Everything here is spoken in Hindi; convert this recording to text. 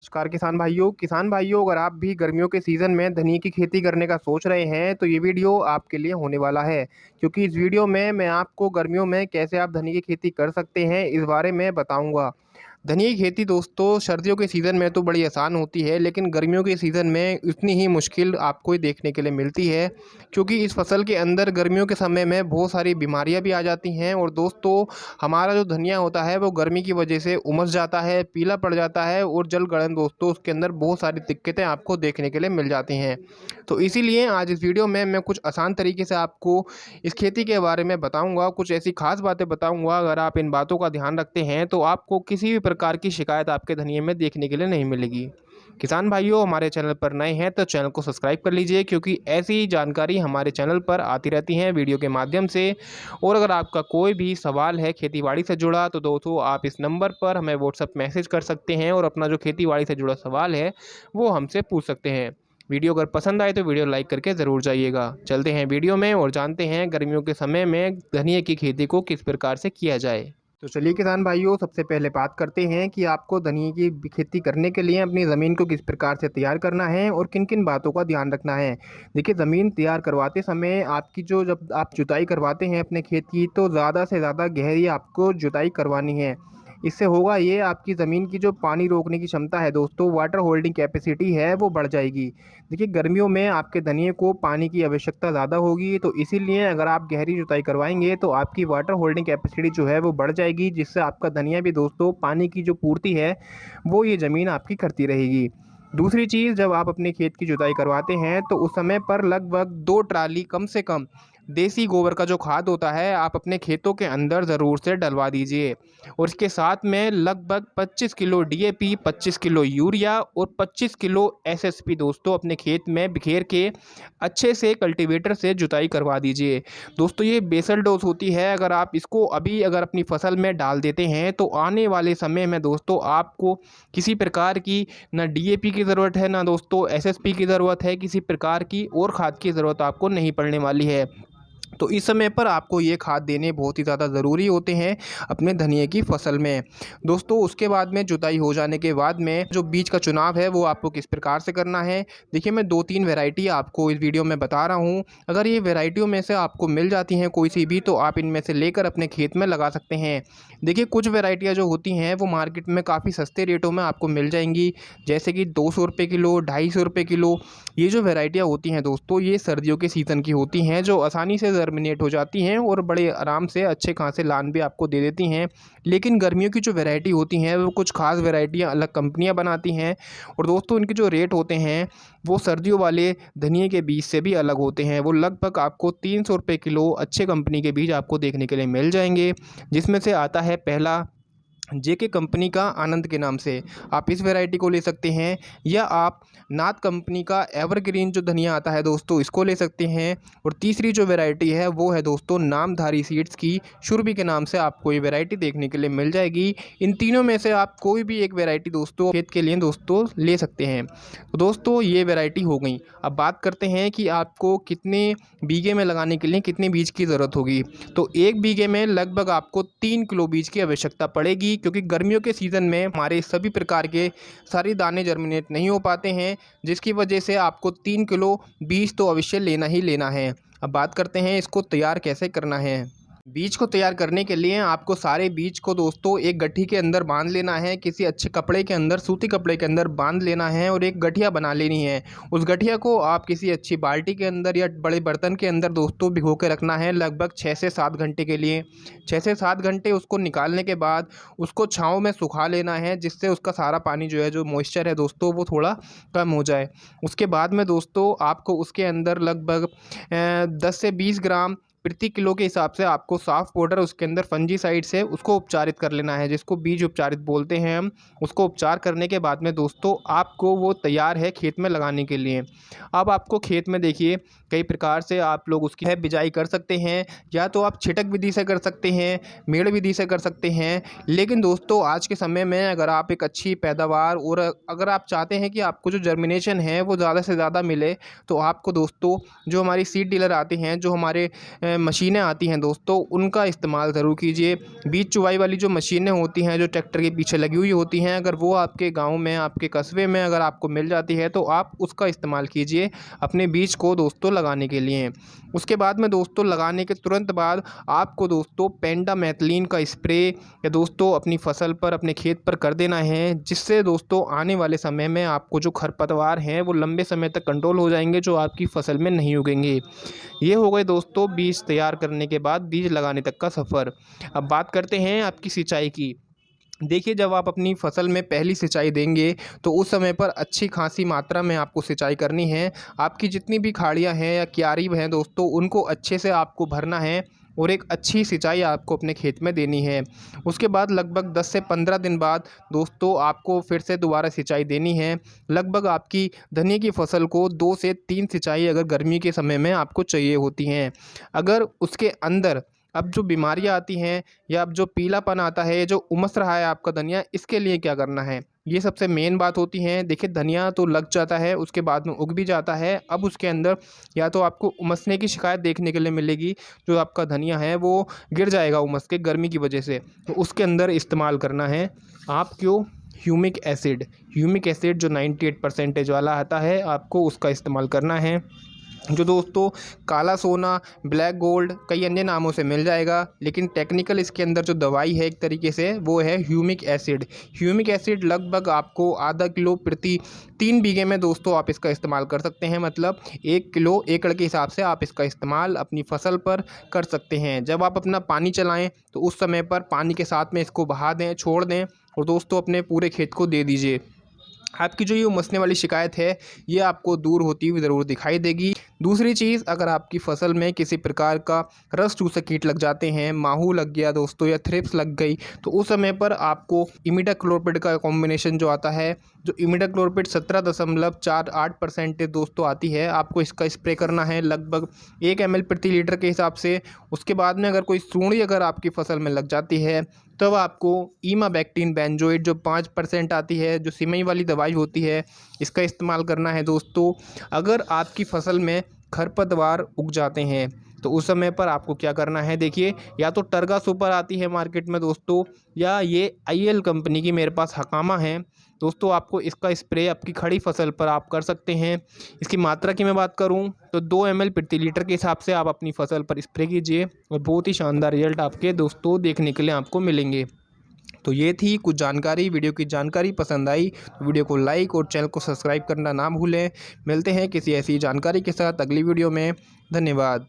नमस्कार किसान भाइयों अगर आप भी गर्मियों के सीज़न में धनिया की खेती करने का सोच रहे हैं तो ये वीडियो आपके लिए होने वाला है। क्योंकि इस वीडियो में मैं आपको गर्मियों में कैसे आप धनिया की खेती कर सकते हैं इस बारे में बताऊंगा। धनिया की खेती दोस्तों सर्दियों के सीज़न में तो बड़ी आसान होती है, लेकिन गर्मियों के सीज़न में उतनी ही मुश्किल आपको देखने के लिए मिलती है। क्योंकि इस फसल के अंदर गर्मियों के समय में बहुत सारी बीमारियां भी आ जाती हैं और दोस्तों हमारा जो धनिया होता है वो गर्मी की वजह से उमस जाता है, पीला पड़ जाता है और जल गलन दोस्तों उसके अंदर बहुत सारी दिक्कतें आपको देखने के लिए मिल जाती हैं। तो इसीलिए आज इस वीडियो में मैं कुछ आसान तरीके से आपको इस खेती के बारे में बताऊंगा, कुछ ऐसी खास बातें बताऊंगा। अगर आप इन बातों का ध्यान रखते हैं तो आपको किसी भी प्रकार की शिकायत आपके धनिये में देखने के लिए नहीं मिलेगी। किसान भाइयों हमारे चैनल पर नए हैं तो चैनल को सब्सक्राइब कर लीजिए, क्योंकि ऐसी ही जानकारी हमारे चैनल पर आती रहती है वीडियो के माध्यम से। और अगर आपका कोई भी सवाल है खेतीबाड़ी से जुड़ा तो दोस्तों आप इस नंबर पर हमें व्हाट्सएप मैसेज कर सकते हैं और अपना जो खेतीबाड़ी से जुड़ा सवाल है वो हमसे पूछ सकते हैं। वीडियो अगर पसंद आए तो वीडियो लाइक करके ज़रूर जाइएगा। चलते हैं वीडियो में और जानते हैं गर्मियों के समय में धनिया की खेती को किस प्रकार से किया जाए। तो चलिए किसान भाइयों सबसे पहले बात करते हैं कि आपको धनिया की खेती करने के लिए अपनी ज़मीन को किस प्रकार से तैयार करना है और किन किन बातों का ध्यान रखना है। देखिए ज़मीन तैयार करवाते समय आपकी जो जब आप जुताई करवाते हैं अपने खेत की तो ज़्यादा से ज़्यादा गहरी आपको जुताई करवानी है। इससे होगा ये आपकी ज़मीन की जो पानी रोकने की क्षमता है दोस्तों, वाटर होल्डिंग कैपेसिटी है वो बढ़ जाएगी। देखिए गर्मियों में आपके धनिये को पानी की आवश्यकता ज़्यादा होगी, तो इसीलिए अगर आप गहरी जुताई करवाएंगे तो आपकी वाटर होल्डिंग कैपेसिटी जो है वो बढ़ जाएगी, जिससे आपका धनिया भी दोस्तों पानी की जो पूर्ति है वो ये ज़मीन आपकी करती रहेगी। दूसरी चीज़, जब आप अपने खेत की जुताई करवाते हैं तो उस समय पर लगभग 2 ट्राली कम से कम देसी गोबर का जो खाद होता है आप अपने खेतों के अंदर ज़रूर से डलवा दीजिए। और इसके साथ में लगभग 25 किलो डीएपी, 25 किलो यूरिया और 25 किलो एसएसपी दोस्तों अपने खेत में बिखेर के अच्छे से कल्टीवेटर से जुताई करवा दीजिए। दोस्तों ये बेसल डोज होती है, अगर आप इसको अभी अगर अपनी फसल में डाल देते हैं तो आने वाले समय में दोस्तों आपको किसी प्रकार की ना डीएपी की ज़रूरत है, ना दोस्तों एसएसपी की ज़रूरत है, किसी प्रकार की और खाद की ज़रूरत आपको नहीं पड़ने वाली है। तो इस समय पर आपको ये खाद देने बहुत ही ज़्यादा ज़रूरी होते हैं अपने धनिये की फसल में। दोस्तों उसके बाद में जुताई हो जाने के बाद में जो बीज का चुनाव है वो आपको किस प्रकार से करना है। देखिए मैं 2-3 वैरायटी आपको इस वीडियो में बता रहा हूँ। अगर ये वैरायटियों में से आपको मिल जाती हैं कोई सी भी तो आप इनमें से लेकर अपने खेत में लगा सकते हैं। देखिए कुछ वैरायटियाँ जो होती हैं वो मार्केट में काफ़ी सस्ते रेटों में आपको मिल जाएंगी, जैसे कि 200 रुपये किलो, 250 रुपये किलो। ये जो वैरायटियाँ होती हैं दोस्तों ये सर्दियों के सीज़न की होती हैं, जो आसानी से जर्मिनेट हो जाती हैं और बड़े आराम से अच्छे खासे लान भी आपको दे देती हैं। लेकिन गर्मियों की जो वैरायटी होती हैं वो कुछ खास वैरायटियाँ अलग कंपनियाँ बनाती हैं और दोस्तों इनके जो रेट होते हैं वो सर्दियों वाले धनिए के बीज से भी अलग होते हैं। वो लगभग आपको 300 रुपये किलो अच्छे कंपनी के बीज आपको देखने के लिए मिल जाएंगे, जिसमें से आता है पहला जेके कंपनी का आनंद के नाम से, आप इस वैरायटी को ले सकते हैं। या आप नाथ कंपनी का एवरग्रीन जो धनिया आता है दोस्तों इसको ले सकते हैं। और तीसरी जो वैरायटी है वो है दोस्तों नामधारी सीड्स की शुरभी के नाम से आपको ये वैरायटी देखने के लिए मिल जाएगी। इन तीनों में से आप कोई भी एक वैरायटी दोस्तों खेत के लिए दोस्तों ले सकते हैं। तो दोस्तों ये वैरायटी हो गई। अब बात करते हैं कि आपको कितने बीघे में लगाने के लिए कितने बीज की ज़रूरत होगी। तो 1 बीघे में लगभग आपको 3 किलो बीज की आवश्यकता पड़ेगी, क्योंकि गर्मियों के सीज़न में हमारे सभी प्रकार के सारे दाने जर्मिनेट नहीं हो पाते हैं, जिसकी वजह से आपको 3 किलो बीज तो अवश्य लेना ही लेना है। अब बात करते हैं इसको तैयार कैसे करना है। बीज को तैयार करने के लिए आपको सारे बीज को दोस्तों एक गट्ठी के अंदर बांध लेना है, किसी अच्छे कपड़े के अंदर, सूती कपड़े के अंदर बांध लेना है और एक गठिया बना लेनी है। उस गठिया को आप किसी अच्छी बाल्टी के अंदर या बड़े बर्तन के अंदर दोस्तों भिगो के रखना है लगभग 6 से 7 घंटे के लिए। 6 से 7 घंटे उसको निकालने के बाद उसको छाँव में सुखा लेना है, जिससे उसका सारा पानी जो है, जो मॉइस्चर है दोस्तों वो थोड़ा कम हो जाए। उसके बाद में दोस्तों आपको उसके अंदर लगभग 10 से 20 ग्राम प्रति किलो के हिसाब से आपको साफ पाउडर उसके अंदर फंजीसाइड से उसको उपचारित कर लेना है, जिसको बीज उपचारित बोलते हैं हम। उसको उपचार करने के बाद में दोस्तों आपको वो तैयार है खेत में लगाने के लिए। अब आपको खेत में देखिए कई प्रकार से आप लोग उसकी है बिजाई कर सकते हैं, या तो आप छिटक विधि से कर सकते हैं, मेड़ विधि से कर सकते हैं। लेकिन दोस्तों आज के समय में अगर आप एक अच्छी पैदावार और अगर आप चाहते हैं कि आपको जो जर्मिनेशन है वो ज़्यादा से ज़्यादा मिले, तो आपको दोस्तों जो हमारी सीड डीलर आते हैं, जो हमारे मशीनें आती हैं दोस्तों, उनका इस्तेमाल ज़रूर कीजिए। बीज चुवाई वाली जो मशीनें होती हैं, जो ट्रैक्टर के पीछे लगी हुई होती हैं, अगर वो आपके गाँव में, आपके कस्बे में अगर आपको मिल जाती है तो आप उसका इस्तेमाल कीजिए अपने बीज को दोस्तों लगाने के लिए। उसके बाद में दोस्तों लगाने के तुरंत बाद आपको दोस्तों पेंडामेथलिन का स्प्रे या दोस्तों अपनी फसल पर, अपने खेत पर कर देना है, जिससे दोस्तों आने वाले समय में आपको जो खरपतवार हैं वो लंबे समय तक कंट्रोल हो जाएंगे, जो आपकी फसल में नहीं उगेंगे। ये हो गए दोस्तों बीज तैयार करने के बाद बीज लगाने तक का सफ़र। अब बात करते हैं आपकी सिंचाई की। देखिए, जब आप अपनी फसल में पहली सिंचाई देंगे तो उस समय पर अच्छी खासी मात्रा में आपको सिंचाई करनी है। आपकी जितनी भी खाड़ियाँ हैं या क्यारी हैं दोस्तों, उनको अच्छे से आपको भरना है और एक अच्छी सिंचाई आपको अपने खेत में देनी है। उसके बाद लगभग 10 से 15 दिन बाद दोस्तों आपको फिर से दोबारा सिंचाई देनी है। लगभग आपकी धनिया की फसल को 2 से 3 सिंचाई अगर गर्मी के समय में आपको चाहिए होती हैं। अगर उसके अंदर अब जो बीमारियां आती हैं या अब जो पीलापन आता है, जो उमस रहा है आपका धनिया, इसके लिए क्या करना है, ये सबसे मेन बात होती है। देखिए, धनिया तो लग जाता है, उसके बाद में उग भी जाता है। अब उसके अंदर या तो आपको उमसने की शिकायत देखने के लिए मिलेगी, जो आपका धनिया है वो गिर जाएगा उमस के, गर्मी की वजह से, तो उसके अंदर इस्तेमाल करना है आप क्यों ह्यूमिक एसिड जो 98% वाला आता है, आपको उसका इस्तेमाल करना है। जो दोस्तों काला सोना, ब्लैक गोल्ड, कई अन्य नामों से मिल जाएगा, लेकिन टेक्निकल इसके अंदर जो दवाई है एक तरीके से वो है ह्यूमिक एसिड। ह्यूमिक एसिड लगभग आपको आधा किलो प्रति 3 बीघे में दोस्तों आप इसका इस्तेमाल कर सकते हैं। मतलब 1 किलो एकड़ के हिसाब से आप इसका इस्तेमाल अपनी फसल पर कर सकते हैं। जब आप अपना पानी चलाएं तो उस समय पर पानी के साथ में इसको बहा दें, छोड़ दें और दोस्तों अपने पूरे खेत को दे दीजिए। आपकी जो ये उमसने वाली शिकायत है ये आपको दूर होती हुई ज़रूर दिखाई देगी। दूसरी चीज़, अगर आपकी फसल में किसी प्रकार का रस चूसक कीट लग जाते हैं, माहू लग गया दोस्तों या थ्रिप्स लग गई, तो उस समय पर आपको इमिडाक्लोपिड का कॉम्बिनेशन जो आता है, जो इमिडाक्लोपिड 17.48% दोस्तों आती है, आपको इसका स्प्रे करना है लगभग 1 ml प्रति लीटर के हिसाब से। उसके बाद में अगर कोई सूंडी अगर आपकी फसल में लग जाती है, तब आपको ईमाबैक्टीन बेंजोएट जो 5% आती है, जो सिमई वाली दवाई होती है, इसका इस्तेमाल करना है दोस्तों। अगर आपकी फसल में खरपतवार उग जाते हैं तो उस समय पर आपको क्या करना है, देखिए, या तो टर्गा सुपर आती है मार्केट में दोस्तों, या ये आईएल कंपनी की मेरे पास हकामा है दोस्तों, आपको इसका स्प्रे आपकी खड़ी फसल पर आप कर सकते हैं। इसकी मात्रा की मैं बात करूं तो 2 ml प्रति लीटर के हिसाब से आप अपनी फसल पर स्प्रे कीजिए और बहुत ही शानदार रिजल्ट आपके दोस्तों देखने के लिए आपको मिलेंगे। तो ये थी कुछ जानकारी। वीडियो की जानकारी पसंद आई तो वीडियो को लाइक और चैनल को सब्सक्राइब करना ना भूलें। मिलते हैं किसी ऐसी जानकारी के साथ अगली वीडियो में। धन्यवाद।